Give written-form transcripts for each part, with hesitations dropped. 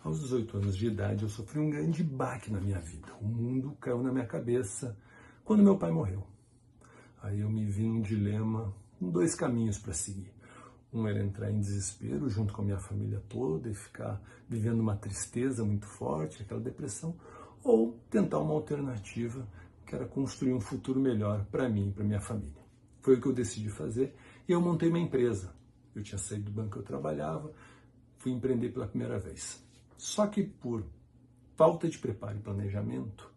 Aos 18 anos de idade, eu sofri um grande baque na minha vida. O mundo caiu na minha cabeça quando meu pai morreu. Aí eu me vi num dilema, com dois caminhos para seguir. Um era entrar em desespero junto com a minha família toda e ficar vivendo uma tristeza muito forte, aquela depressão, ou tentar uma alternativa que era construir um futuro melhor para mim e para minha família. Foi o que eu decidi fazer e eu montei uma empresa. Eu tinha saído do banco que eu trabalhava, fui empreender pela primeira vez. Só que por falta de preparo e planejamento,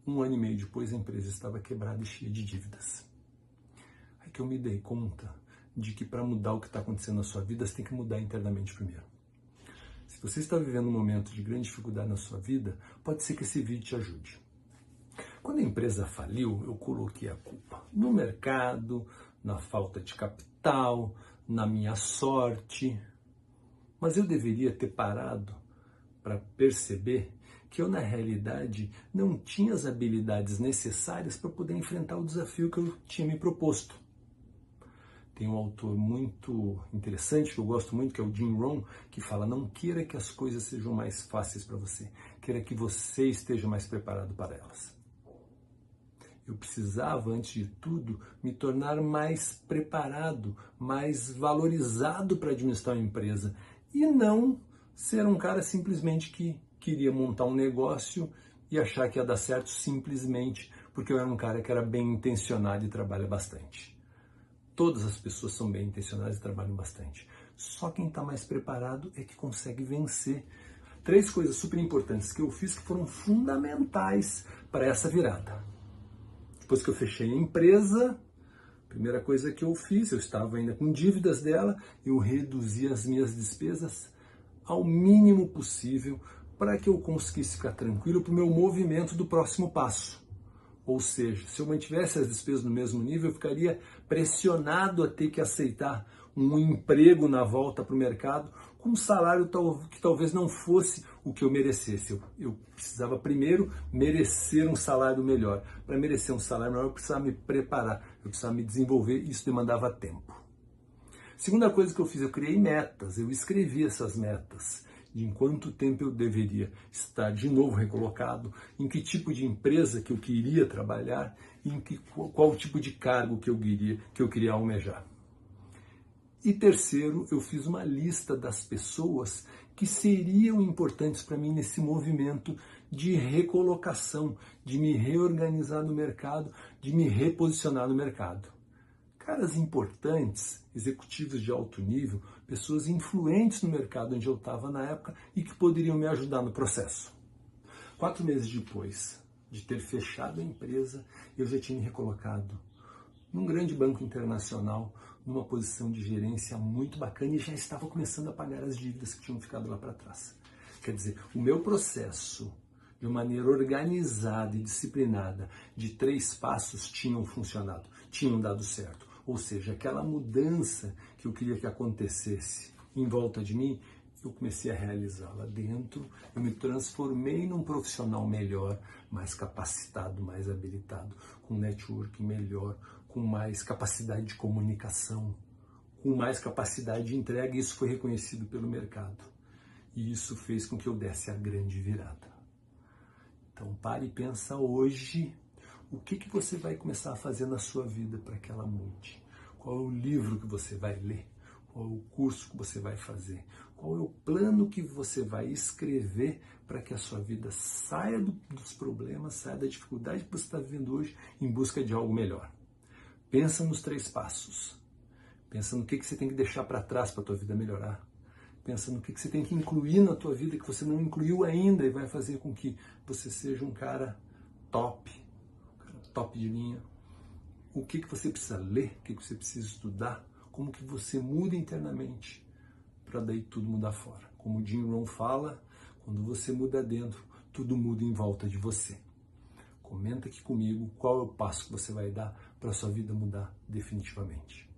1 ano e meio depois a empresa estava quebrada e cheia de dívidas. Aí que eu me dei conta de que para mudar o que está acontecendo na sua vida, você tem que mudar internamente primeiro. Se você está vivendo um momento de grande dificuldade na sua vida, pode ser que esse vídeo te ajude. Quando a empresa faliu, eu coloquei a culpa no mercado, na falta de capital, na minha sorte. Mas eu deveria ter parado para perceber que eu, na realidade, não tinha as habilidades necessárias para poder enfrentar o desafio que eu tinha me proposto. Tem um autor muito interessante, que eu gosto muito, que é o Jim Rohn, que fala: não queira que as coisas sejam mais fáceis para você, queira que você esteja mais preparado para elas. Eu precisava, antes de tudo, me tornar mais preparado, mais valorizado para administrar uma empresa e não ser um cara simplesmente que queria montar um negócio e achar que ia dar certo simplesmente porque eu era um cara que era bem intencionado e trabalha bastante. Todas as pessoas são bem intencionadas e trabalham bastante. Só quem está mais preparado é que consegue vencer. 3 coisas super importantes que eu fiz que foram fundamentais para essa virada. Depois que eu fechei a empresa, a primeira coisa que eu fiz, eu estava ainda com dívidas dela, eu reduzi as minhas despesas ao mínimo possível para que eu conseguisse ficar tranquilo para o meu movimento do próximo passo. Ou seja, se eu mantivesse as despesas no mesmo nível, eu ficaria pressionado a ter que aceitar um emprego na volta para o mercado com um salário que talvez não fosse o que eu merecesse. Eu precisava primeiro merecer um salário melhor. Para merecer um salário melhor, eu precisava me preparar, eu precisava me desenvolver e isso demandava tempo. Segunda coisa que eu fiz, eu criei metas, eu escrevi essas metas. De em quanto tempo eu deveria estar de novo recolocado, em que tipo de empresa que eu queria trabalhar, qual tipo de cargo que eu queria almejar. E terceiro, eu fiz uma lista das pessoas que seriam importantes para mim nesse movimento de recolocação, de me reorganizar no mercado, de me reposicionar no mercado. Caras importantes, executivos de alto nível, pessoas influentes no mercado onde eu estava na época e que poderiam me ajudar no processo. 4 meses depois de ter fechado a empresa, eu já tinha me recolocado num grande banco internacional, numa posição de gerência muito bacana e já estava começando a pagar as dívidas que tinham ficado lá para trás. Quer dizer, o meu processo, de maneira organizada e disciplinada, de 3 passos tinham funcionado, tinham dado certo. Ou seja, aquela mudança que eu queria que acontecesse em volta de mim, eu comecei a realizá-la dentro, eu me transformei num profissional melhor, mais capacitado, mais habilitado, com networking melhor, com mais capacidade de comunicação, com mais capacidade de entrega, e isso foi reconhecido pelo mercado. E isso fez com que eu desse a grande virada. Então pare e pensa hoje o que você vai começar a fazer na sua vida para que ela mude. Qual é o livro que você vai ler? Qual é o curso que você vai fazer? Qual é o plano que você vai escrever para que a sua vida saia dos problemas, saia da dificuldade que você está vivendo hoje em busca de algo melhor? Pensa nos 3 passos. Pensa no que você tem que deixar para trás para a tua vida melhorar. Pensa no que você tem que incluir na tua vida que você não incluiu ainda e vai fazer com que você seja um cara top de linha. O que você precisa ler, o que você precisa estudar, como que você muda internamente para daí tudo mudar fora. Como o Jim Rohn fala, quando você muda dentro, tudo muda em volta de você. Comenta aqui comigo qual é o passo que você vai dar para a sua vida mudar definitivamente.